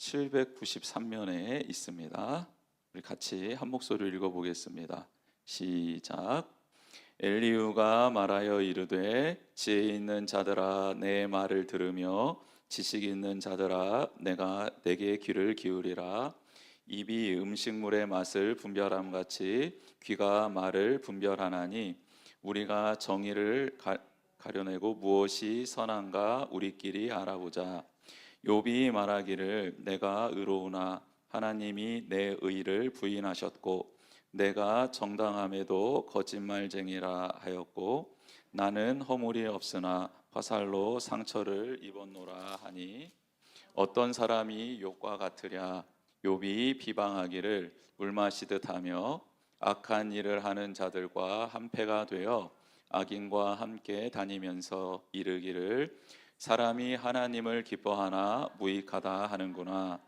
793면에 있습니다. 우리 같이 한 목소리로 읽어보겠습니다. 시작. 엘리후가 말하여 이르되 지혜 있는 자들아 내 말을 들으며 지식 있는 자들아 내게 귀를 기울이라. 입이 음식물의 맛을 분별함 같이 귀가 말을 분별하나니 우리가 정의를 가려내고 무엇이 선한가 우리끼리 알아보자. 욥이 말하기를 내가 의로우나 하나님이 내 의를 부인하셨고 내가 정당함에도 거짓말쟁이라 하였고 나는 허물이 없으나 화살로 상처를 입었노라 하니 어떤 사람이 욥과 같으랴. 욥이 비방하기를 물 마시듯 하며 악한 일을 하는 자들과 한패가 되어 악인과 함께 다니면서 이르기를 사람이 하나님을 기뻐하나 무익하다 하는구나.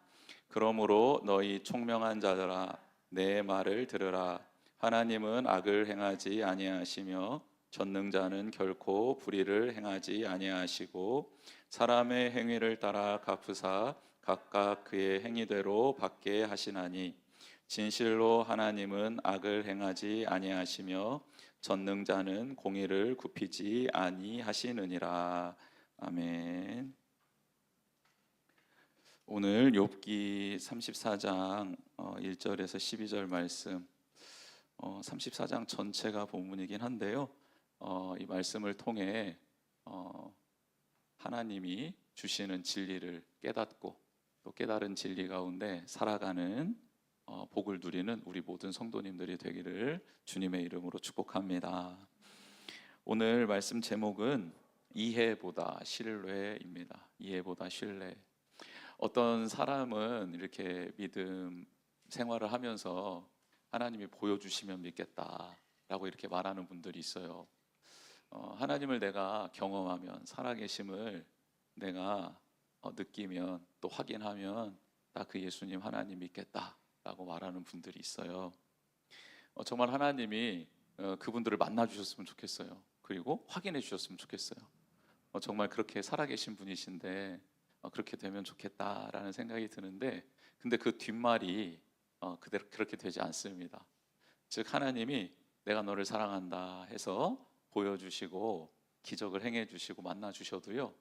그러므로 너희 총명한 자들아 내 말을 들으라. 하나님은 악을 행하지 아니하시며 전능자는 결코 불의를 행하지 아니하시고 사람의 행위를 따라 갚으사 각각 그의 행위대로 받게 하시나니 진실로 하나님은 악을 행하지 아니하시며 전능자는 공의를 굽히지 아니하시느니라. 아멘. 오늘 욥기 34장 1절에서 12절 말씀, 34장 전체가 본문이긴 한데요. 이 말씀을 통해 하나님이 주시는 진리를 깨닫고 또 깨달은 진리 가운데 살아가는 복을 누리는 우리 모든 성도님들이 되기를 주님의 이름으로 축복합니다. 오늘 말씀 제목은 이해보다 신뢰입니다. 이해보다 신뢰. 어떤 사람은 이렇게 믿음 생활을 하면서 하나님이 보여주시면 믿겠다라고 이렇게 말하는 분들이 있어요. 하나님을 내가 경험하면, 살아계심을 내가 느끼면, 또 확인하면 나 그 예수님 하나님 믿겠다라고 말하는 분들이 있어요. 정말 하나님이 그분들을 만나 주셨으면 좋겠어요. 그리고 확인해 주셨으면 좋겠어요. 정말 그렇게 살아계신 분이신데 그렇게 되면 좋겠다라는 생각이 드는데, 근데 그 뒷말이 그대로 그렇게 되지 않습니다. 즉 하나님이 내가 너를 사랑한다 해서 보여주시고 기적을 행해 주시고 만나 주셔도요,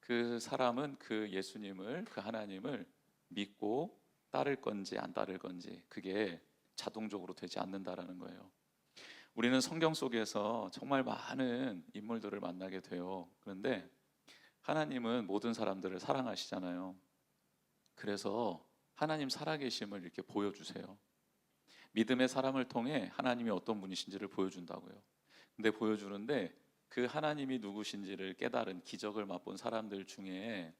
그 사람은 그 예수님을, 그 하나님을 믿고 따를 건지 안 따를 건지 그게 자동적으로 되지 않는다라는 거예요. 우리는 성경 속에서 정말 많은 인물들을 만나게 돼요. 그런데 하나님은 모든 사람들을 사랑하시잖아요. 그래서 하나님 살아계심을 이렇게 보여주세요. 믿음의 사람을 통해 하나님이 어떤 분이신지를 보여준다고요. 근데 보여주는데 그 하나님이 누구신지를 깨달은, 기적을 맛본 사람들 중에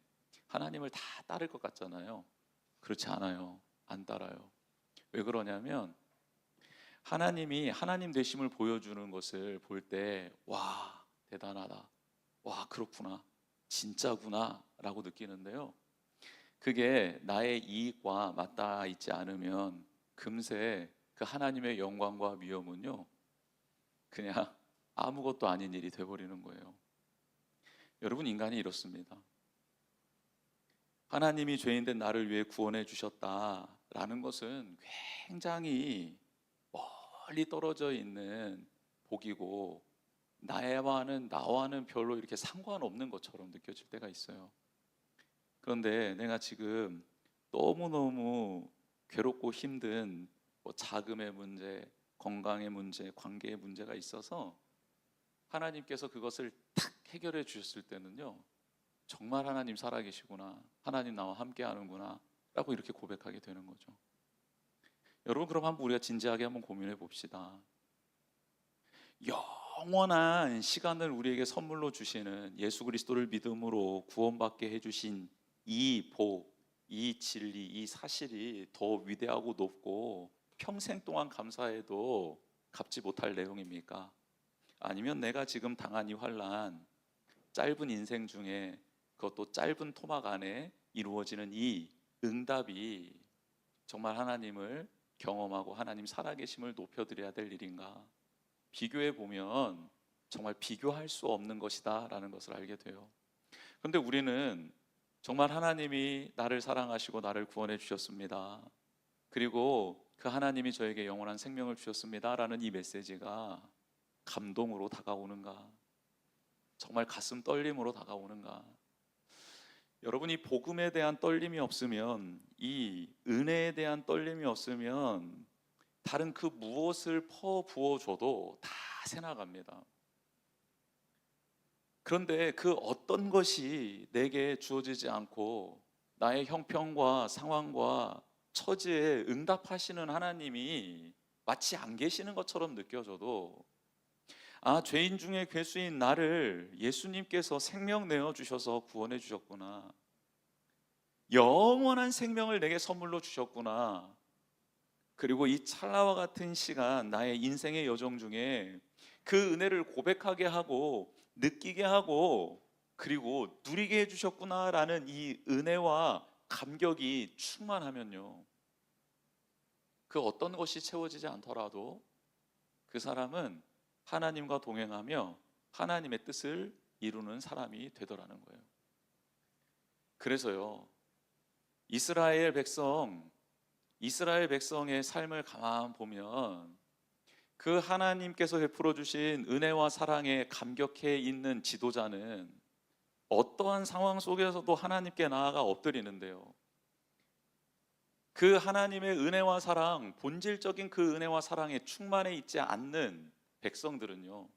하나님을 다 따를 것 같잖아요. 그렇지 않아요. 안 따라요. 왜 그러냐면 하나님이 하나님 되심을 보여주는 것을 볼 때 와, 대단하다, 와, 그렇구나, 진짜구나 라고 느끼는데요, 그게 나의 이익과 맞닿아 있지 않으면 금세 그 하나님의 영광과 위엄은요 그냥 아무것도 아닌 일이 돼버리는 거예요. 여러분, 인간이 이렇습니다. 하나님이 죄인된 나를 위해 구원해 주셨다라는 것은 굉장히 멀리 떨어져 있는 복이고 나와는 별로 이렇게 상관없는 것처럼 느껴질 때가 있어요. 그런데 내가 지금 너무너무 괴롭고 힘든 자금의 문제, 건강의 문제, 관계의 문제가 있어서 하나님께서 그것을 탁 해결해 주셨을 때는요, 정말 하나님 살아계시구나, 하나님 나와 함께 하는구나 라고 이렇게 고백하게 되는 거죠. 여러분, 그럼 한번 우리가 진지하게 한번 고민해 봅시다. 영원한 시간을 우리에게 선물로 주시는 예수 그리스도를 믿음으로 구원받게 해주신 이 복, 이 진리, 이 사실이 더 위대하고 높고 평생 동안 감사해도 갚지 못할 내용입니까? 아니면 내가 지금 당한 이 환난, 짧은 인생 중에 그것도 짧은 토막 안에 이루어지는 이 응답이 정말 하나님을 경험하고 하나님 살아계심을 높여드려야 될 일인가? 비교해 보면 정말 비교할 수 없는 것이다 라는 것을 알게 돼요. 그런데 우리는 정말 하나님이 나를 사랑하시고 나를 구원해 주셨습니다. 그리고 그 하나님이 저에게 영원한 생명을 주셨습니다라는 이 메시지가 감동으로 다가오는가? 정말 가슴 떨림으로 다가오는가? 여러분, 이 복음에 대한 떨림이 없으면, 이 은혜에 대한 떨림이 없으면 다른 그 무엇을 퍼부어줘도 다 새나갑니다. 그런데 그 어떤 것이 내게 주어지지 않고 나의 형편과 상황과 처지에 응답하시는 하나님이 마치 안 계시는 것처럼 느껴져도, 아, 죄인 중에 괴수인 나를 예수님께서 생명 내어 주셔서 구원해 주셨구나, 영원한 생명을 내게 선물로 주셨구나, 그리고 이 찰나와 같은 시간 나의 인생의 여정 중에 그 은혜를 고백하게 하고 느끼게 하고 그리고 누리게 해주셨구나라는 이 은혜와 감격이 충만하면요, 그 어떤 것이 채워지지 않더라도 그 사람은 하나님과 동행하며 하나님의 뜻을 이루는 사람이 되더라는 거예요. 그래서요, 이스라엘 백성의 삶을 가만 보면 그 하나님께서 베풀어 주신 은혜와 사랑에 감격해 있는 지도자는 어떠한 상황 속에서도 하나님께 나아가 엎드리는데요, 그 하나님의 은혜와 사랑, 본질적인 그 은혜와 사랑에 충만해 있지 않는 백성들은요,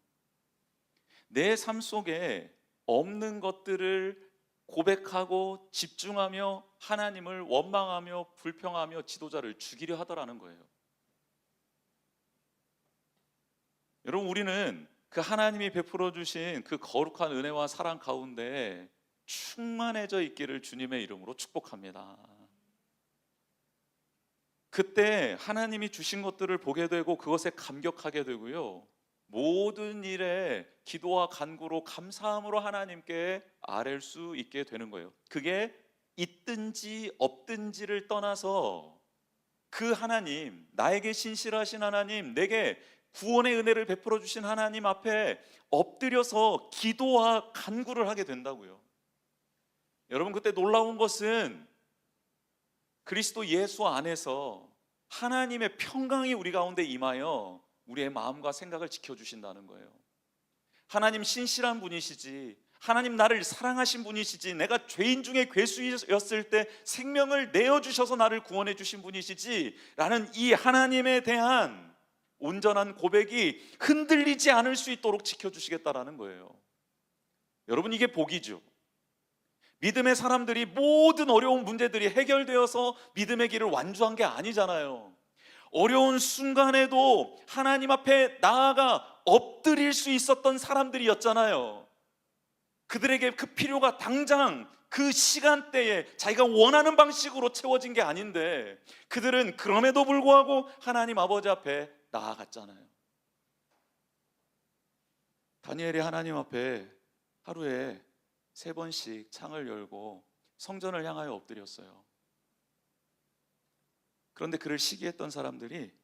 내 삶 속에 없는 것들을 고백하고 집중하며 하나님을 원망하며 불평하며 지도자를 죽이려 하더라는 거예요. 여러분, 우리는 그 하나님이 베풀어 주신 그 거룩한 은혜와 사랑 가운데 충만해져 있기를 주님의 이름으로 축복합니다. 그때 하나님이 주신 것들을 보게 되고 그것에 감격하게 되고요, 모든 일에 기도와 간구로 감사함으로 하나님께 아뢰 수 있게 되는 거예요. 그게 있든지 없든지를 떠나서 그 하나님, 나에게 신실하신 하나님, 내게 구원의 은혜를 베풀어 주신 하나님 앞에 엎드려서 기도와 간구를 하게 된다고요. 여러분, 그때 놀라운 것은 그리스도 예수 안에서 하나님의 평강이 우리 가운데 임하여 우리의 마음과 생각을 지켜주신다는 거예요. 하나님 신실한 분이시지, 하나님 나를 사랑하신 분이시지, 내가 죄인 중에 괴수였을 때 생명을 내어주셔서 나를 구원해 주신 분이시지 라는 이 하나님에 대한 온전한 고백이 흔들리지 않을 수 있도록 지켜주시겠다라는 거예요. 여러분, 이게 복이죠. 믿음의 사람들이 모든 어려운 문제들이 해결되어서 믿음의 길을 완주한 게 아니잖아요. 어려운 순간에도 하나님 앞에 나아가 엎드릴 수 있었던 사람들이었잖아요. 그들에게 그 필요가 당장 그 시간대에 자기가 원하는 방식으로 채워진 게 아닌데 그들은 그럼에도 불구하고 하나님 아버지 앞에 나아갔잖아요. 다니엘이 하나님 앞에 하루에 3번씩 창을 열고 성전을 향하여 엎드렸어요. 그런데 그를 시기했던 사람들이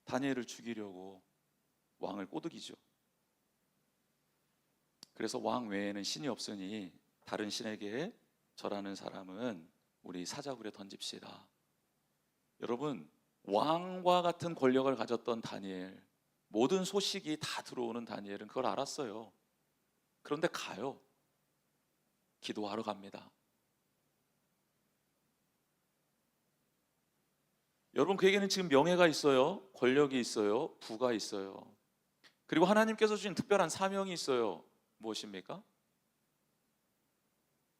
다니엘을 죽이려고 왕을 꼬드기죠. 그래서 왕 외에는 신이 없으니 다른 신에게 절하는 사람은 우리 사자굴에 던집시다. 여러분, 왕과 같은 권력을 가졌던 다니엘, 모든 소식이 다 들어오는 다니엘은 그걸 알았어요. 그런데 가요. 기도하러 갑니다. 여러분, 그에게는 지금 명예가 있어요, 권력이 있어요, 부가 있어요. 그리고 하나님께서 주신 특별한 사명이 있어요. 무엇입니까?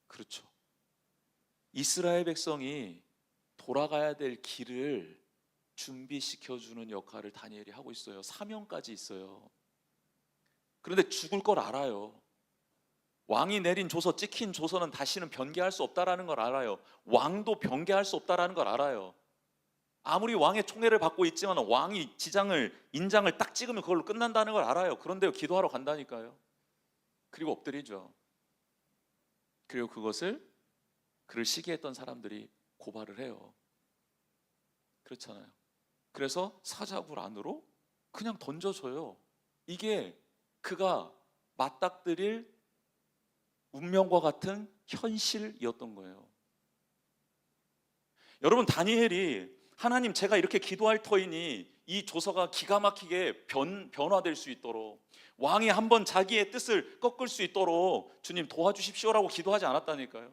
그렇죠. 이스라엘 백성이 돌아가야 될 길을 준비시켜주는 역할을 다니엘이 하고 있어요. 사명까지 있어요. 그런데 죽을 걸 알아요. 왕이 내린 조서, 찍힌 조서는 다시는 변개할 수 없다라는 걸 알아요. 왕도 변개할 수 없다라는 걸 알아요. 아무리 왕의 총애를 받고 있지만 왕이 인장을 딱 찍으면 그걸로 끝난다는 걸 알아요. 그런데 기도하러 간다니까요. 그리고 엎드리죠. 그리고 그를 시기했던 사람들이 고발을 해요. 그렇잖아요. 그래서 사자굴 안으로 그냥 던져줘요. 이게 그가 맞닥뜨릴 운명과 같은 현실이었던 거예요. 여러분, 다니엘이 하나님, 제가 이렇게 기도할 터이니 이 조서가 기가 막히게 변화될 수 있도록, 왕이 한번 자기의 뜻을 꺾을 수 있도록 주님 도와주십시오라고 기도하지 않았다니까요.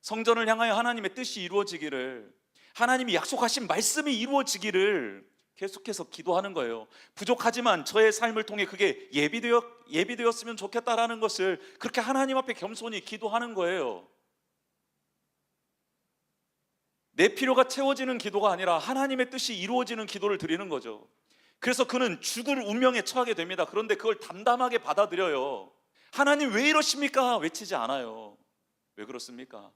성전을 향하여 하나님의 뜻이 이루어지기를, 하나님이 약속하신 말씀이 이루어지기를 계속해서 기도하는 거예요. 부족하지만 저의 삶을 통해 그게 예비되었으면 좋겠다라는 것을 그렇게 하나님 앞에 겸손히 기도하는 거예요. 내 필요가 채워지는 기도가 아니라 하나님의 뜻이 이루어지는 기도를 드리는 거죠. 그래서 그는 죽을 운명에 처하게 됩니다. 그런데 그걸 담담하게 받아들여요. 하나님 왜 이러십니까? 외치지 않아요. 왜 그렇습니까?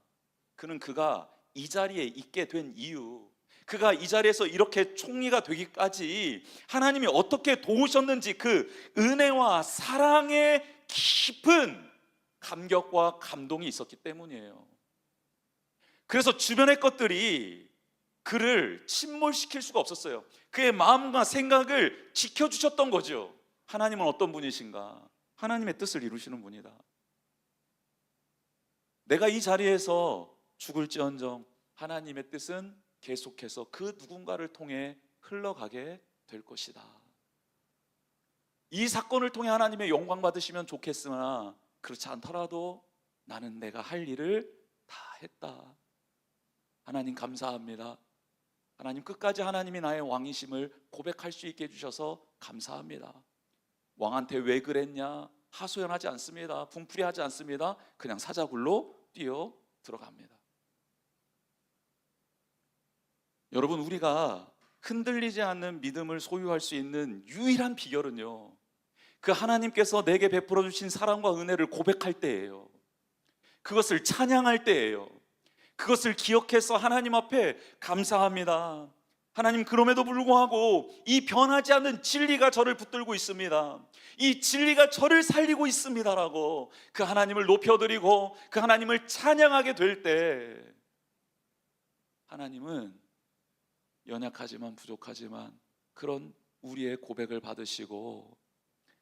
그는 그가 이 자리에 있게 된 이유, 그가 이 자리에서 이렇게 총리가 되기까지 하나님이 어떻게 도우셨는지 그 은혜와 사랑의 깊은 감격과 감동이 있었기 때문이에요. 그래서 주변의 것들이 그를 침몰시킬 수가 없었어요. 그의 마음과 생각을 지켜주셨던 거죠. 하나님은 어떤 분이신가? 하나님의 뜻을 이루시는 분이다. 내가 이 자리에서 죽을지언정 하나님의 뜻은 계속해서 그 누군가를 통해 흘러가게 될 것이다. 이 사건을 통해 하나님의 영광 받으시면 좋겠으나 그렇지 않더라도 나는 내가 할 일을 다 했다. 하나님 감사합니다. 하나님 끝까지 하나님이 나의 왕이심을 고백할 수 있게 해주셔서 감사합니다. 왕한테 왜 그랬냐 하소연하지 않습니다. 분풀이하지 않습니다. 그냥 사자굴로 뛰어 들어갑니다. 여러분, 우리가 흔들리지 않는 믿음을 소유할 수 있는 유일한 비결은요, 그 하나님께서 내게 베풀어 주신 사랑과 은혜를 고백할 때예요. 그것을 찬양할 때예요. 그것을 기억해서 하나님 앞에 감사합니다. 하나님, 그럼에도 불구하고 이 변하지 않는 진리가 저를 붙들고 있습니다. 이 진리가 저를 살리고 있습니다라고 그 하나님을 높여드리고 그 하나님을 찬양하게 될 때, 하나님은 연약하지만 부족하지만 그런 우리의 고백을 받으시고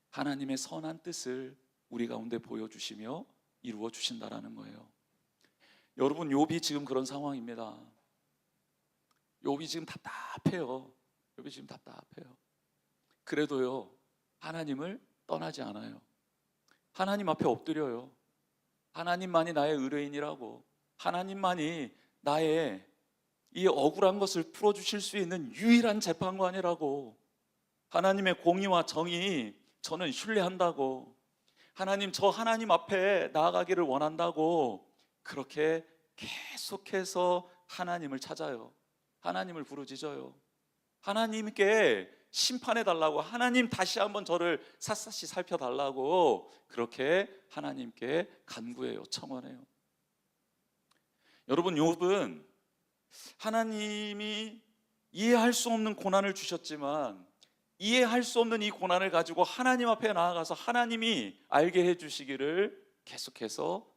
하나님의 선한 뜻을 우리 가운데 보여주시며 이루어 주신다라는 거예요. 여러분, 욥이 지금 그런 상황입니다. 욥이 지금 답답해요. 욥이 지금 답답해요. 그래도요, 하나님을 떠나지 않아요. 하나님 앞에 엎드려요. 하나님만이 나의 의뢰인이라고, 하나님만이 나의 이 억울한 것을 풀어주실 수 있는 유일한 재판관이라고, 하나님의 공의와 정의 저는 신뢰한다고, 하나님, 저 하나님 앞에 나아가기를 원한다고 그렇게 계속해서 하나님을 찾아요. 하나님을 부르짖어요. 하나님께 심판해달라고, 하나님 다시 한번 저를 샅샅이 살펴달라고 그렇게 하나님께 간구해요. 청원해요. 여러분, 욥은 하나님이 이해할 수 없는 고난을 주셨지만 이해할 수 없는 이 고난을 가지고 하나님 앞에 나아가서 하나님이 알게 해주시기를 계속해서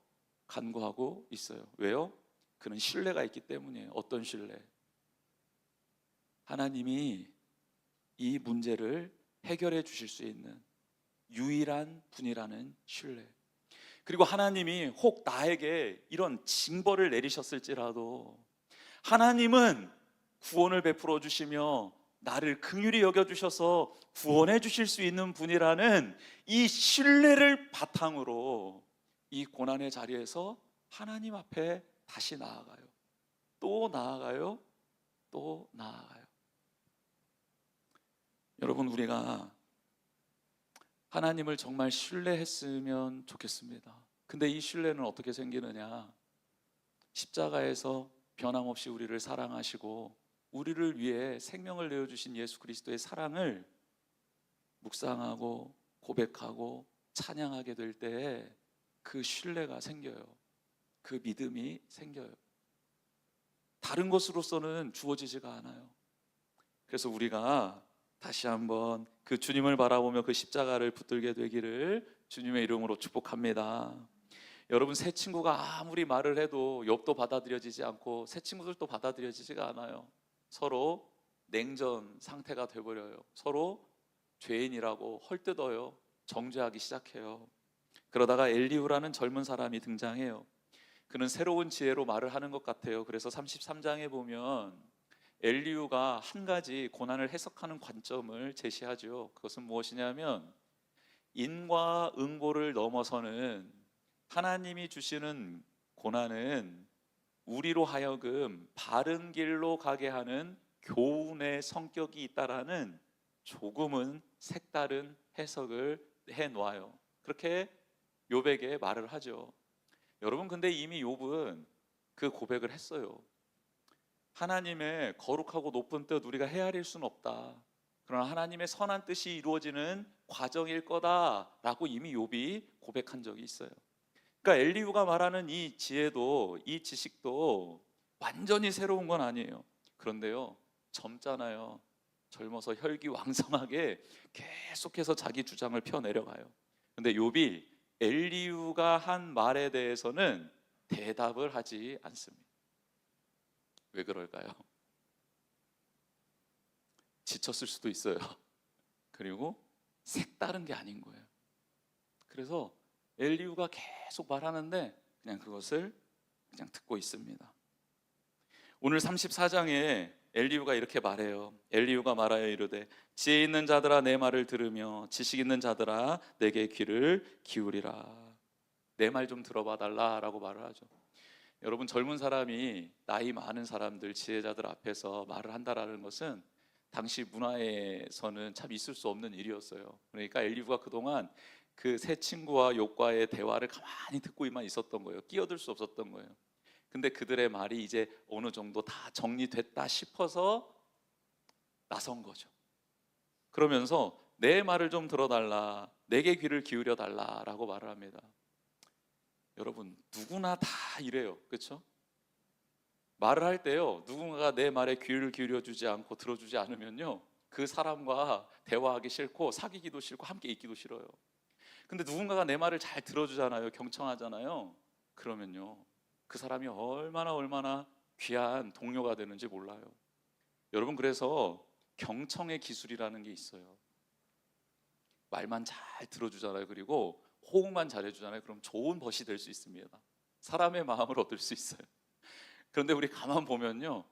간구하고 있어요. 왜요? 그는 신뢰가 있기 때문이에요. 어떤 신뢰? 하나님이 이 문제를 해결해 주실 수 있는 유일한 분이라는 신뢰. 그리고 하나님이 혹 나에게 이런 징벌을 내리셨을지라도 하나님은 구원을 베풀어 주시며 나를 긍휼히 여겨주셔서 구원해 주실 수 있는 분이라는 이 신뢰를 바탕으로 이 고난의 자리에서 하나님 앞에 다시 나아가요. 또 나아가요. 또 나아가요. 여러분, 우리가 하나님을 정말 신뢰했으면 좋겠습니다. 근데 이 신뢰는 어떻게 생기느냐? 십자가에서 변함없이 우리를 사랑하시고 우리를 위해 생명을 내어주신 예수 그리스도의 사랑을 묵상하고 고백하고 찬양하게 될 때 그 신뢰가 생겨요. 그 믿음이 생겨요. 다른 것으로서는 주어지지가 않아요. 그래서 우리가 다시 한번 그 주님을 바라보며 그 십자가를 붙들게 되기를 주님의 이름으로 축복합니다. 여러분, 새 친구가 아무리 말을 해도 욥도 받아들여지지 않고 새 친구들도 받아들여지지가 않아요. 서로 냉전 상태가 돼버려요. 서로 죄인이라고 헐뜯어요. 정죄하기 시작해요. 그러다가 엘리후라는 젊은 사람이 등장해요. 그는 새로운 지혜로 말을 하는 것 같아요. 그래서 33장에 보면 엘리후가 한 가지 고난을 해석하는 관점을 제시하죠. 그것은 무엇이냐면 인과응보를 넘어서는 하나님이 주시는 고난은 우리로 하여금 바른 길로 가게 하는 교훈의 성격이 있다라는 조금은 색다른 해석을 해 놓아요. 그렇게 욥에게 말을 하죠. 여러분, 근데 이미 욥은 그 고백을 했어요. 하나님의 거룩하고 높은 뜻 우리가 헤아릴 수는 없다. 그러나 하나님의 선한 뜻이 이루어지는 과정일 거다라고 이미 욥이 고백한 적이 있어요. 그러니까 엘리후가 말하는 이 지혜도, 이 지식도 완전히 새로운 건 아니에요. 그런데요, 젊잖아요. 젊어서 혈기왕성하게 계속해서 자기 주장을 펴내려가요. 근데 욥이 엘리후가 한 말에 대해서는 대답을 하지 않습니다. 왜 그럴까요? 지쳤을 수도 있어요. 그리고 색다른 게 아닌 거예요. 그래서 엘리후가 계속 말하는데 그냥 그것을 그냥 듣고 있습니다. 오늘 34장에 엘리후가 이렇게 말해요. 엘리후가 말하여 이르되 지혜 있는 자들아 내 말을 들으며 지식 있는 자들아 내게 귀를 기울이라. 내 말 좀 들어봐 달라라고 말을 하죠. 여러분, 젊은 사람이 나이 많은 사람들, 지혜자들 앞에서 말을 한다라는 것은 당시 문화에서는 참 있을 수 없는 일이었어요. 그러니까 엘리후가 그동안 그 세 친구와 욥과의 대화를 가만히 듣고만 있었던 거예요. 끼어들 수 없었던 거예요. 근데 그들의 말이 이제 어느 정도 다 정리됐다 싶어서 나선 거죠. 그러면서 내 말을 좀 들어달라, 내게 귀를 기울여 달라라고 말을 합니다. 여러분, 누구나 다 이래요. 그렇죠? 말을 할 때요, 누군가가 내 말에 귀를 기울여 주지 않고 들어주지 않으면요, 그 사람과 대화하기 싫고 사귀기도 싫고 함께 있기도 싫어요. 근데 누군가가 내 말을 잘 들어주잖아요. 경청하잖아요. 그러면요, 그 사람이 얼마나 귀한 동료가 되는지 몰라요. 여러분, 그래서 경청의 기술이라는 게 있어요. 말만 잘 들어주잖아요. 그리고 호응만 잘해주잖아요. 그럼 좋은 벗이 될 수 있습니다. 사람의 마음을 얻을 수 있어요. 그런데 우리 가만 보면요,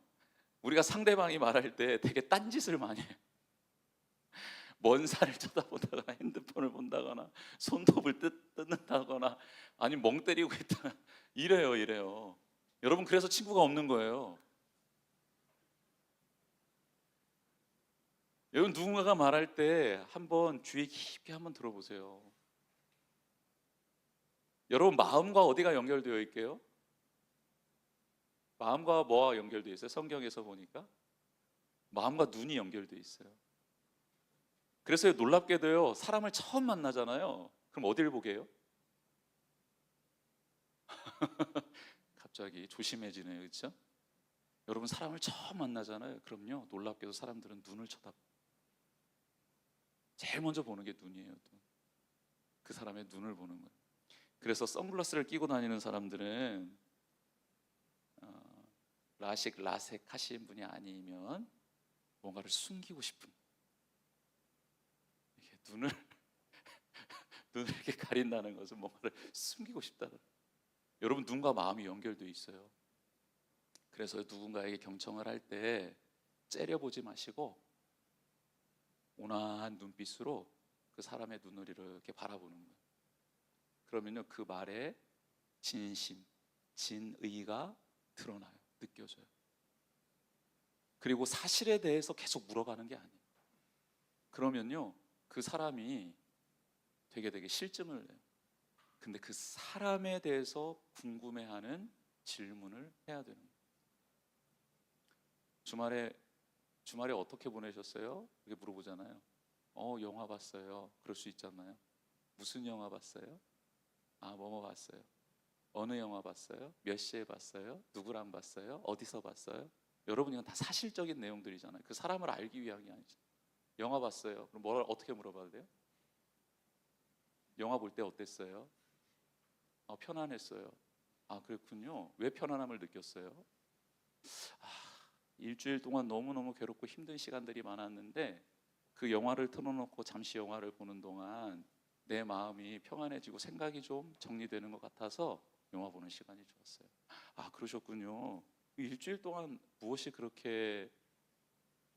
우리가 상대방이 말할 때 되게 딴짓을 많이 해요. 먼 산을 쳐다보다가 핸드폰을 본다거나 손톱을 뜯는다거나 아니면 멍 때리고 있다 이래요. 여러분, 그래서 친구가 없는 거예요. 여러분, 누군가가 말할 때 한번 귀에 깊게 한번 들어보세요. 여러분, 마음과 어디가 연결되어 있게요? 마음과 뭐가 연결되어 있어요? 성경에서 보니까 마음과 눈이 연결되어 있어요. 그래서 놀랍게도요, 사람을 처음 만나잖아요. 그럼 어디를 보게 해요? 갑자기 조심해지네요. 그렇죠? 여러분, 사람을 처음 만나잖아요. 그럼요, 놀랍게도 사람들은 눈을 쳐다봐요. 제일 먼저 보는 게 눈이에요. 눈. 그 사람의 눈을 보는 거예요. 그래서 선글라스를 끼고 다니는 사람들은 라식, 라섹 하신 분이 아니면 뭔가를 숨기고 싶은, 이렇게 눈을 이렇게 가린다는 것은 뭔가를 숨기고 싶다는. 여러분, 눈과 마음이 연결되어 있어요. 그래서 누군가에게 경청을 할 때 째려보지 마시고 온화한 눈빛으로 그 사람의 눈을 이렇게 바라보는 거예요. 그러면요, 그 말에 진심, 진의가 드러나요. 느껴져요. 그리고 사실에 대해서 계속 물어가는 게 아니에요. 그러면요, 그 사람이 되게 실증을 내요. 근데 그 사람에 대해서 궁금해하는 질문을 해야 되는 거예요. 주말에 어떻게 보내셨어요? 이렇게 물어보잖아요. 영화 봤어요. 그럴 수 있잖아요. 무슨 영화 봤어요? 뭐뭐 봤어요. 어느 영화 봤어요? 몇 시에 봤어요? 누구랑 봤어요? 어디서 봤어요? 여러분, 이건 다 사실적인 내용들이잖아요. 그 사람을 알기 위한 게 아니죠. 영화 봤어요. 그럼 어떻게 물어봐도 돼요? 영화 볼 때 어땠어요? 편안했어요. 그랬군요. 왜 편안함을 느꼈어요? 일주일 동안 너무너무 괴롭고 힘든 시간들이 많았는데 그 영화를 틀어놓고 잠시 영화를 보는 동안 내 마음이 평안해지고 생각이 좀 정리되는 것 같아서 영화 보는 시간이 좋았어요. 아, 그러셨군요. 일주일 동안 무엇이 그렇게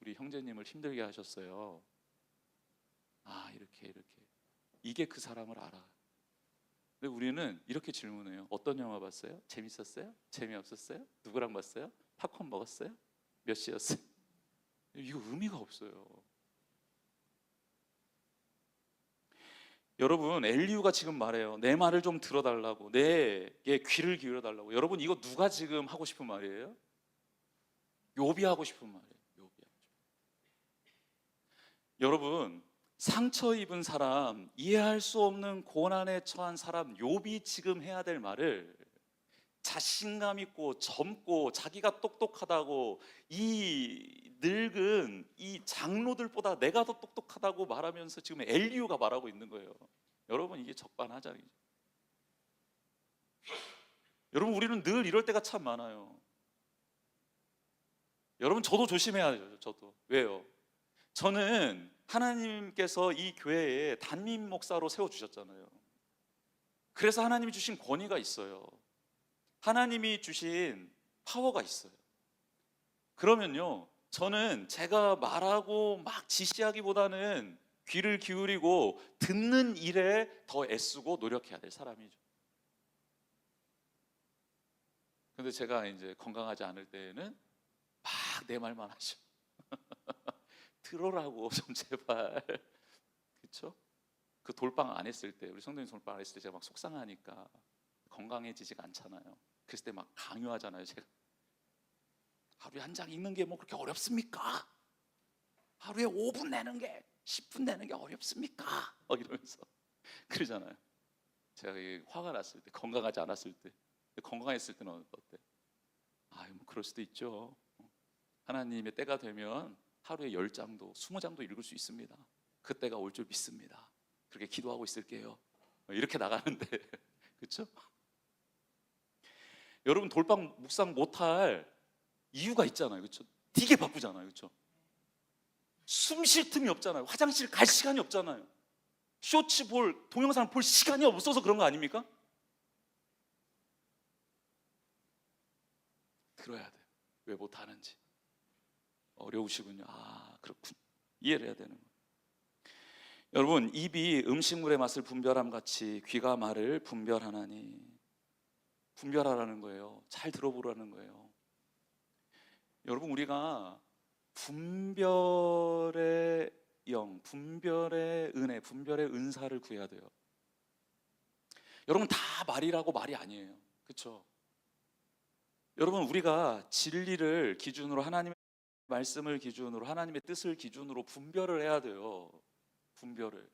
우리 형제님을 힘들게 하셨어요? 아, 이렇게 이게 그 사람을 알아. 근데 우리는 이렇게 질문해요. 어떤 영화 봤어요? 재밌었어요? 재미없었어요? 누구랑 봤어요? 팝콘 먹었어요? 몇 시였어요? 이거 의미가 없어요. 여러분, 엘리후가 지금 말해요. 내 말을 좀 들어달라고, 내게 귀를 기울여달라고. 여러분, 이거 누가 지금 하고 싶은 말이에요? 욥이 하고 싶은 말이에요. 욥이. 여러분, 상처 입은 사람, 이해할 수 없는 고난에 처한 사람 욥이 지금 해야 될 말을 자신감 있고 젊고 자기가 똑똑하다고 이 늙은 이 장로들보다 내가 더 똑똑하다고 말하면서 지금 엘리후가 말하고 있는 거예요. 여러분, 이게 적반하장이죠. 여러분, 우리는 늘 이럴 때가 참 많아요. 여러분, 저도 조심해야죠. 저도. 왜요? 저는 하나님께서 이 교회에 담임 목사로 세워주셨잖아요. 그래서 하나님이 주신 권위가 있어요. 하나님이 주신 파워가 있어요. 그러면요, 저는 제가 말하고 막 지시하기보다는 귀를 기울이고 듣는 일에 더 애쓰고 노력해야 될 사람이죠. 근데 제가 이제 건강하지 않을 때에는 막 내 말만 하죠. 들어라고 좀 제발. 그렇죠? 그 돌빵 안 했을 때, 우리 성도님 돌빵 안 했을 때 제가 막 속상하니까 건강해지지가 않잖아요. 그랬을 때 막 강요하잖아요. 제가 하루에 한 장 읽는 게 뭐 그렇게 어렵습니까? 하루에 5분 내는 게 10분 내는 게 어렵습니까? 이러면서 그러잖아요. 제가 화가 났을 때, 건강하지 않았을 때. 건강했을 때는 어때? 뭐 그럴 수도 있죠. 하나님의 때가 되면 하루에 10장도 20장도 읽을 수 있습니다. 그때가 올 줄 믿습니다. 그렇게 기도하고 있을게요. 이렇게 나가는데 그렇죠? 여러분, 돌방 묵상 못할 이유가 있잖아요. 그렇죠? 되게 바쁘잖아요. 그렇죠? 숨 쉴 틈이 없잖아요. 화장실 갈 시간이 없잖아요. 쇼츠 볼, 동영상 볼 시간이 없어서 그런 거 아닙니까? 들어야 돼요. 왜 못하는지. 어려우시군요. 그렇군. 이해를 해야 되는 거예요. 여러분, 입이 음식물의 맛을 분별함 같이 귀가 말을 분별하나니. 분별하라는 거예요. 잘 들어보라는 거예요. 여러분, 우리가 분별의 영, 분별의 은혜, 분별의 은사를 구해야 돼요. 여러분, 다 말이라고 말이 아니에요. 그렇죠? 여러분, 우리가 진리를 기준으로, 하나님의 말씀을 기준으로, 하나님의 뜻을 기준으로 분별을 해야 돼요. 분별을.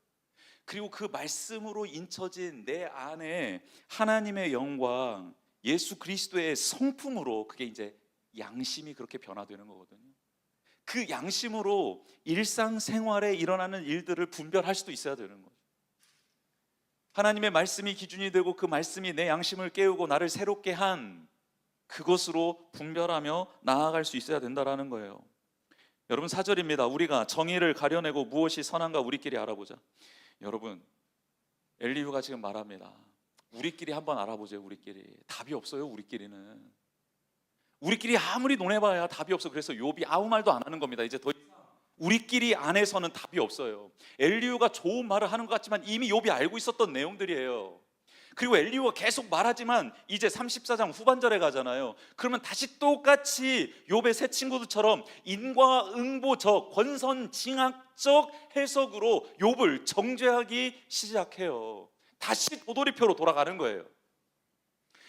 그리고 그 말씀으로 인쳐진 내 안에 하나님의 영광, 예수 그리스도의 성품으로, 그게 이제 양심이 그렇게 변화되는 거거든요. 그 양심으로 일상생활에 일어나는 일들을 분별할 수도 있어야 되는 거죠. 하나님의 말씀이 기준이 되고 그 말씀이 내 양심을 깨우고 나를 새롭게 한 그것으로 분별하며 나아갈 수 있어야 된다는 거예요. 여러분, 4절입니다. 우리가 정의를 가려내고 무엇이 선한가 우리끼리 알아보자. 여러분, 엘리후가 지금 말합니다. 우리끼리 한번 알아보죠. 우리끼리. 답이 없어요. 우리끼리 아무리 논해봐야 답이 없어. 그래서 욥이 아무 말도 안 하는 겁니다. 이제 더 이상 우리끼리 안에서는 답이 없어요. 엘리후가 좋은 말을 하는 것 같지만 이미 욥이 알고 있었던 내용들이에요. 그리고 엘리후가 계속 말하지만 이제 34장 후반절에 가잖아요. 그러면 다시 똑같이 욥의 새 친구들처럼 인과응보적 권선징악적 해석으로 욥을 정죄하기 시작해요. 다시 도돌이표로 돌아가는 거예요.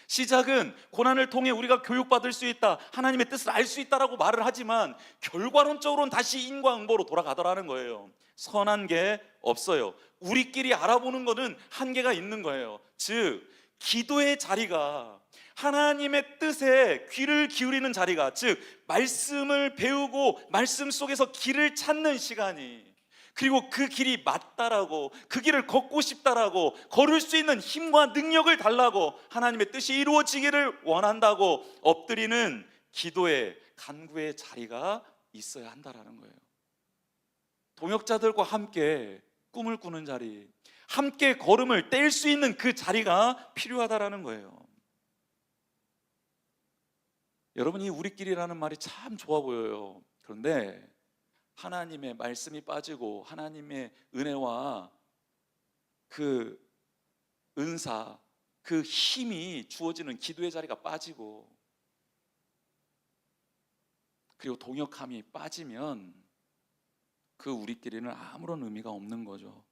시작은 고난을 통해 우리가 교육받을 수 있다, 하나님의 뜻을 알 수 있다라고 말을 하지만 결과론적으로는 다시 인과응보로 돌아가더라는 거예요. 선한 게 없어요. 우리끼리 알아보는 거는 한계가 있는 거예요. 즉, 기도의 자리가, 하나님의 뜻에 귀를 기울이는 자리가, 즉 말씀을 배우고 말씀 속에서 길을 찾는 시간이, 그리고 그 길이 맞다라고, 그 길을 걷고 싶다라고, 걸을 수 있는 힘과 능력을 달라고, 하나님의 뜻이 이루어지기를 원한다고 엎드리는 기도의, 간구의 자리가 있어야 한다라는 거예요. 동역자들과 함께 꿈을 꾸는 자리, 함께 걸음을 뗄 수 있는 그 자리가 필요하다라는 거예요. 여러분, 이 우리끼리라는 말이 참 좋아 보여요. 그런데 하나님의 말씀이 빠지고 하나님의 은혜와 그 은사, 그 힘이 주어지는 기도의 자리가 빠지고, 그리고 동역함이 빠지면 그 우리끼리는 아무런 의미가 없는 거죠.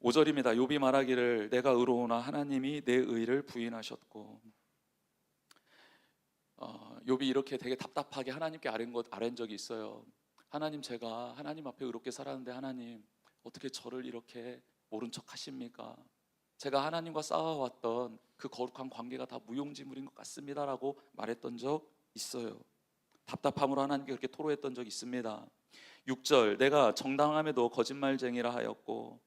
5절입니다. 욥이 말하기를 내가 의로우나 하나님이 내 의를 부인하셨고. 욥이 이렇게 되게 답답하게 하나님께 아뢰는 적이 있어요. 하나님, 제가 하나님 앞에 의롭게 살았는데 하나님 어떻게 저를 이렇게 모른 척 하십니까? 제가 하나님과 쌓아왔던 그 거룩한 관계가 다 무용지물인 것 같습니다라고 말했던 적 있어요. 답답함으로 하나님께 그렇게 토로했던 적이 있습니다. 6절, 내가 정당함에도 거짓말쟁이라 하였고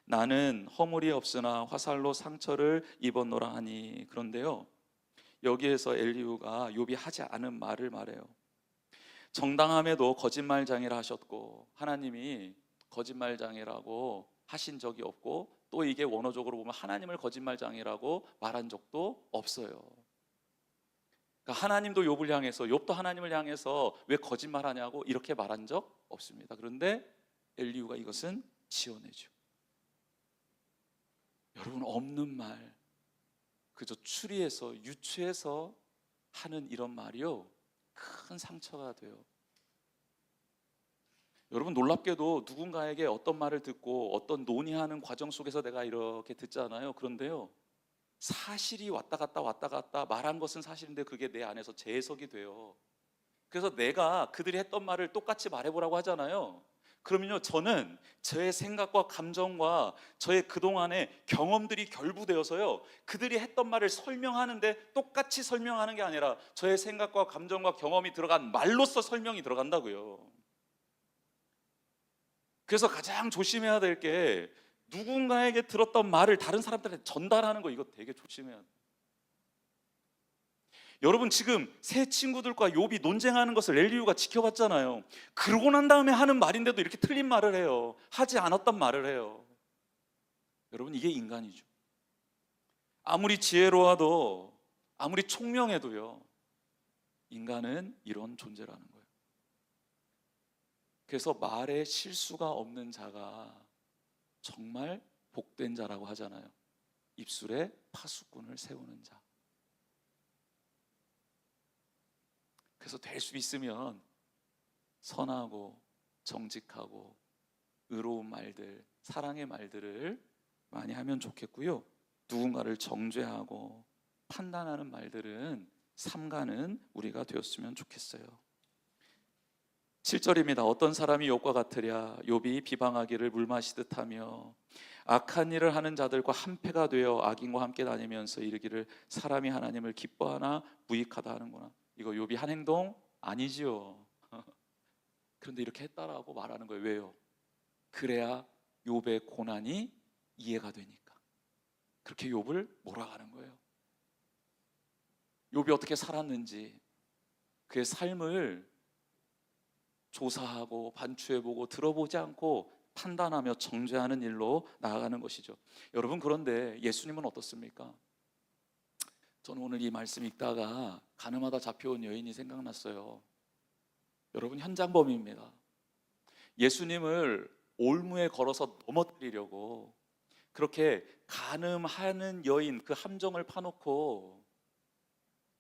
나는 허물이 없으나 화살로 상처를 입었노라 하니. 그런데요, 여기에서 엘리후가 욥이 하지 않은 말을 말해요. 정당함에도 거짓말쟁이라 하셨고, 하나님이 거짓말쟁이라고 하신 적이 없고, 또 이게 원어적으로 보면 하나님을 거짓말쟁이라고 말한 적도 없어요. 그러니까 하나님도 욥을 향해서, 욥도 하나님을 향해서 왜 거짓말하냐고 이렇게 말한 적 없습니다. 그런데 엘리후가 이것은 지어내죠. 여러분, 없는 말, 그저 추리해서 유추해서 하는 이런 말이요, 큰 상처가 돼요. 여러분, 놀랍게도 누군가에게 어떤 말을 듣고 어떤 논의하는 과정 속에서 내가 이렇게 듣잖아요. 그런데요, 사실이 왔다 갔다 말한 것은 사실인데 그게 내 안에서 재해석이 돼요. 그래서 내가 그들이 했던 말을 똑같이 말해보라고 하잖아요. 그러면요, 저는 저의 생각과 감정과 저의 그동안의 경험들이 결부되어서요, 그들이 했던 말을 설명하는데 똑같이 설명하는 게 아니라 저의 생각과 감정과 경험이 들어간 말로서 설명이 들어간다고요. 그래서 가장 조심해야 될 게, 누군가에게 들었던 말을 다른 사람들한테 전달하는 거, 이거 되게 조심해야 돼요. 여러분, 지금 새 친구들과 욥이 논쟁하는 것을 엘리후가 지켜봤잖아요. 그러고 난 다음에 하는 말인데도 이렇게 틀린 말을 해요. 하지 않았던 말을 해요. 여러분, 이게 인간이죠. 아무리 지혜로워도, 아무리 총명해도요, 인간은 이런 존재라는 거예요. 그래서 말에 실수가 없는 자가 정말 복된 자라고 하잖아요. 입술에 파수꾼을 세우는 자. 그래서 될 수 있으면 선하고 정직하고 의로운 말들, 사랑의 말들을 많이 하면 좋겠고요. 누군가를 정죄하고 판단하는 말들은 삼가는 우리가 되었으면 좋겠어요. 7절입니다. 어떤 사람이 욥과 같으랴. 욥이 비방하기를 물 마시듯 하며 악한 일을 하는 자들과 한패가 되어 악인과 함께 다니면서 이르기를 사람이 하나님을 기뻐하나 무익하다 하는구나. 이거 욥이 한 행동 아니지요. 그런데 이렇게 했다라고 말하는 거예요. 왜요? 그래야 욥의 고난이 이해가 되니까. 그렇게 욥을 몰아가는 거예요. 욥이 어떻게 살았는지, 그의 삶을 조사하고 반추해보고 들어보지 않고 판단하며 정죄하는 일로 나아가는 것이죠. 여러분, 그런데 예수님은 어떻습니까? 저는 오늘 이 말씀 읽다가 가늠하다 잡혀온 여인이 생각났어요. 여러분, 현장범입니다. 예수님을 올무에 걸어서 넘어뜨리려고 그렇게 가늠하는 여인, 그 함정을 파놓고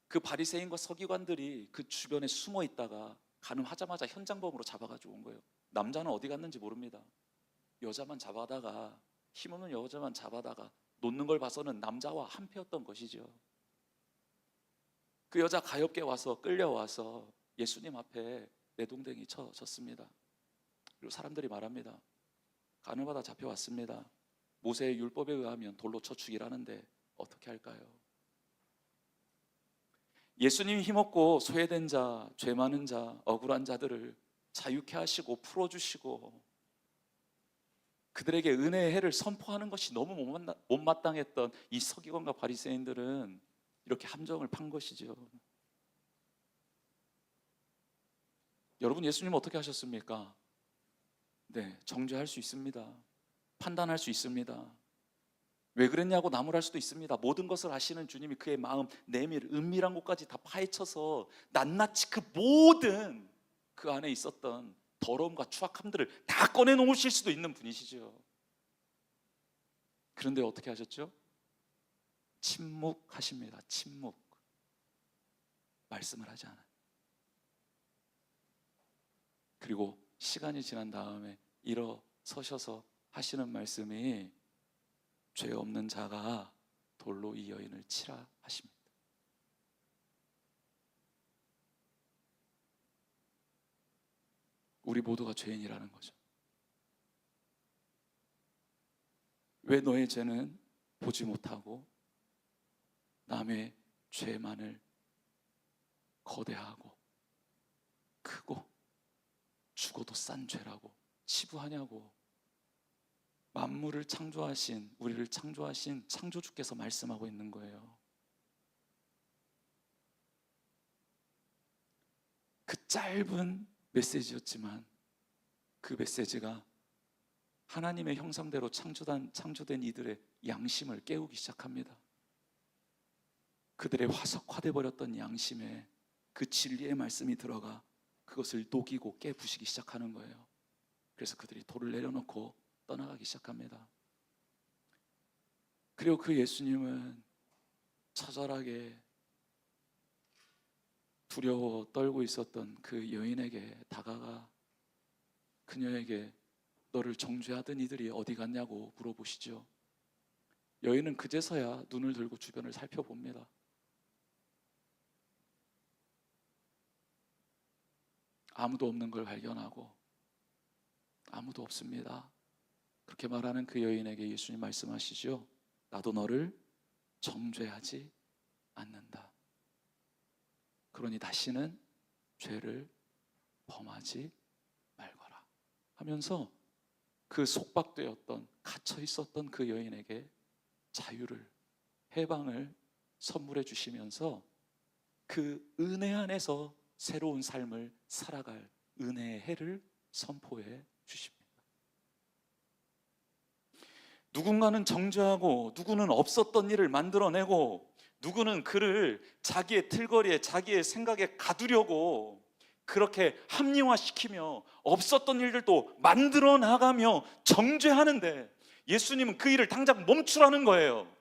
그 바리새인과 서기관들이 그 주변에 숨어 있다가 가늠하자마자 현장범으로 잡아가지고 온 거예요. 남자는 어디 갔는지 모릅니다. 여자만 잡아다가, 힘없는 여자만 잡아다가 놓는 걸 봐서는 남자와 한패였던 것이죠. 그 여자 가엾게 와서, 끌려와서 예수님 앞에 내동댕이 쳐졌습니다. 그리고 사람들이 말합니다. 가늠하다 잡혀왔습니다. 모세의 율법에 의하면 돌로 쳐 죽이라는데 어떻게 할까요? 예수님이 힘없고 소외된 자, 죄 많은 자, 억울한 자들을 자유케 하시고 풀어주시고 그들에게 은혜의 해를 선포하는 것이 너무 못마땅했던 이 서기관과 바리새인들은 이렇게 함정을 판 것이죠. 여러분, 예수님은 어떻게 하셨습니까? 네, 정죄할 수 있습니다. 판단할 수 있습니다. 왜 그랬냐고 나무랄 수도 있습니다. 모든 것을 아시는 주님이 그의 마음, 내밀, 은밀한 곳까지 다 파헤쳐서 낱낱이 그 모든 그 안에 있었던 더러움과 추악함들을 다 꺼내놓으실 수도 있는 분이시죠. 그런데 어떻게 하셨죠? 침묵하십니다. 침묵. 말씀을 하지 않아요. 그리고 시간이 지난 다음에 일어서셔서 하시는 말씀이 죄 없는 자가 돌로 이 여인을 치라 하십니다. 우리 모두가 죄인이라는 거죠. 왜 너의 죄는 보지 못하고 남의 죄만을 거대하고 크고 죽어도 싼 죄라고 치부하냐고. 만물을 창조하신, 우리를 창조하신 창조주께서 말씀하고 있는 거예요. 그 짧은 메시지였지만 그 메시지가 하나님의 형상대로 창조된 이들의 양심을 깨우기 시작합니다. 그들의 화석화돼 버렸던 양심에 그 진리의 말씀이 들어가 그것을 녹이고 깨부시기 시작하는 거예요. 그래서 그들이 돌을 내려놓고 떠나가기 시작합니다. 그리고 그 예수님은 처절하게 두려워 떨고 있었던 그 여인에게 다가가 그녀에게 너를 정죄하던 이들이 어디 갔냐고 물어보시죠. 여인은 그제서야 눈을 들고 주변을 살펴봅니다. 아무도 없는 걸 발견하고 아무도 없습니다. 그렇게 말하는 그 여인에게 예수님 말씀하시죠. 나도 너를 정죄하지 않는다. 그러니 다시는 죄를 범하지 말거라 하면서 그 속박되었던 갇혀 있었던 그 여인에게 자유를, 해방을 선물해 주시면서 그 은혜 안에서 새로운 삶을 살아갈 은혜의 해를 선포해 주십니다. 누군가는 정죄하고 누구는 없었던 일을 만들어내고 누구는 그를 자기의 틀거리에 자기의 생각에 가두려고 그렇게 합리화시키며 없었던 일들도 만들어 나가며 정죄하는데 예수님은 그 일을 당장 멈추라는 거예요.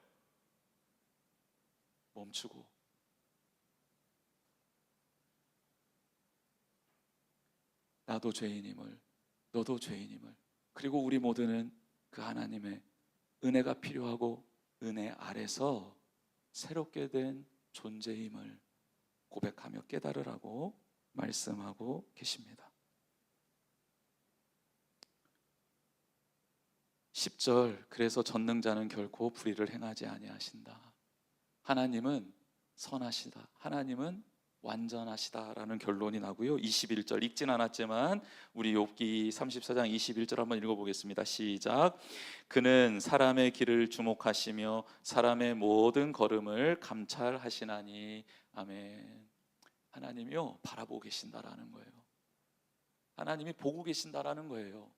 멈추고 나도 죄인임을, 너도 죄인임을, 그리고 우리 모두는 그 하나님의 은혜가 필요하고 은혜 아래서 새롭게 된 존재임을 고백하며 깨달으라고 말씀하고 계십니다. 10절, 그래서 전능자는 결코 불의를 행하지 아니하신다. 하나님은 선하시다. 하나님은 완전하시다라는 결론이 나고요. 21절 읽진 않았지만 우리 욥기 34장 21절 한번 읽어보겠습니다. 시작. 그는 사람의 길을 주목하시며 사람의 모든 걸음을 감찰하시나니. 아멘. 하나님이요 바라보고 계신다라는 거예요. 하나님이 보고 계신다라는 거예요.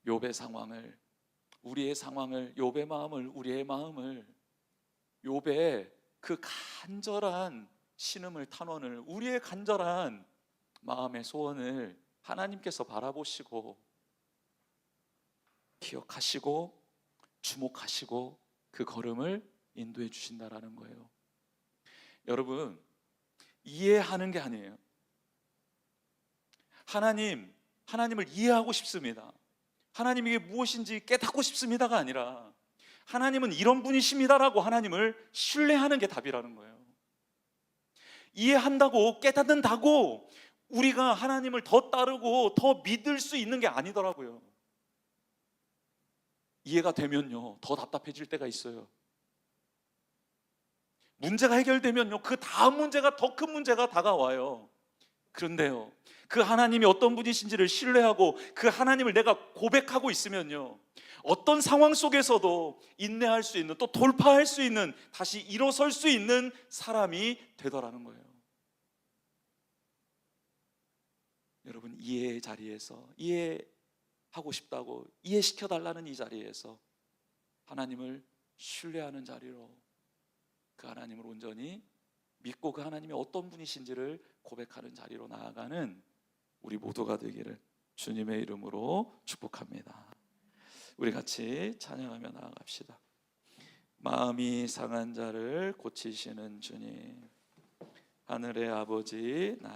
욥의 상황을, 우리의 상황을, 욥의 마음을, 우리의 마음을, 욥의 그 간절한 신음을, 탄원을, 우리의 간절한 마음의 소원을 하나님께서 바라보시고 기억하시고 주목하시고 그 걸음을 인도해 주신다라는 거예요. 여러분, 이해하는 게 아니에요. 하나님을 이해하고 싶습니다. 하나님이 이게 무엇인지 깨닫고 싶습니다가 아니라 하나님은 이런 분이십니다라고 하나님을 신뢰하는 게 답이라는 거예요. 이해한다고, 깨닫는다고 우리가 하나님을 더 따르고 더 믿을 수 있는 게 아니더라고요. 이해가 되면요 더 답답해질 때가 있어요. 문제가 해결되면요 그 다음 문제가, 더 큰 문제가 다가와요. 그런데요 그 하나님이 어떤 분이신지를 신뢰하고 그 하나님을 내가 고백하고 있으면요 어떤 상황 속에서도 인내할 수 있는, 또 돌파할 수 있는, 다시 일어설 수 있는 사람이 되더라는 거예요. 여러분, 이해의 자리에서, 이해하는 하고 싶다고 이해시켜 달라는 이 자리에서 하나님을 신뢰하는 자리로, 그 하나님을 온전히 믿고 그 하나님이 어떤 분이신지를 고백하는 자리로 나아가는 우리 모두가 되기를 주님의 이름으로 축복합니다. 우리 같이 찬양하며 나아갑시다. 마음이 상한 자를 고치시는 주님, 하늘의 아버지, 날